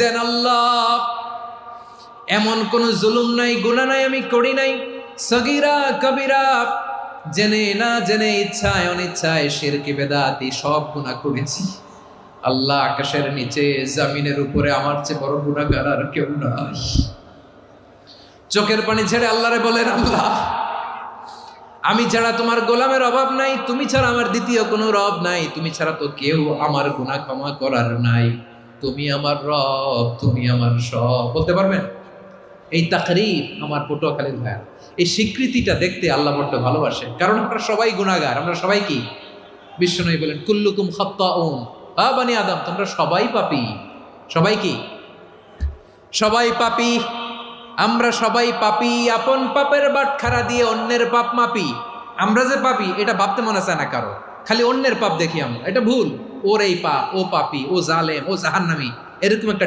দেন আল্লাহ। এমন কোন জুলুম নাই, গুনাহ নাই আমি করি নাই, সগীরা কবিরা, জেনে না জেনে, ইচ্ছায় অনিচ্ছায়, শিরকি বেদাতি সব গুনাহ করেছি। আল্লাহ, আকাশের নিচে জমিনের উপরে আমার চেয়ে বড় গুনাহগার আর কেউ নাই। চোখের পানি ছেড়ে আল্লাহরে বলেন, আল্লাহ, আমি ছাড়া তোমার গোলামের অভাব নাই, তুমি ছাড়া আমার দ্বিতীয় কোনো রব নাই, তুমি ছাড়া তো কেউ আমার গুনাহ ক্ষমা করার নাই, তুমি আমার রব, তুমি আমার সব। বলতে পারবেন? এই তাকরীর আমার পটুয়াখালীর ভাইয়া, এই স্বীকৃতিটা দেখতে আল্লাহ বড্ড ভালোবাসে, কারণ আমরা সবাই গুনাহগার। আমরা সবাই কি? বিশ্বনবী বলেন, কুল্লুকুম খাত্তাউন, বানি আদম, তোমরা সবাই পাপী। সবাই কি? সবাই পাপী। আমরা সবাই পাপী। আপন পাপের বাটখারা দিয়ে অন্যের পাপ মাপি। আমরা যে পাপী এটা ভাবতে মনে চায় না কারো, খালি অন্যের পাপ দেখি আমরা, এটা ভুল। ওর এই পাপ, ও পাপী, ও জালেম, ও জাহান্নামী, এরকম একটা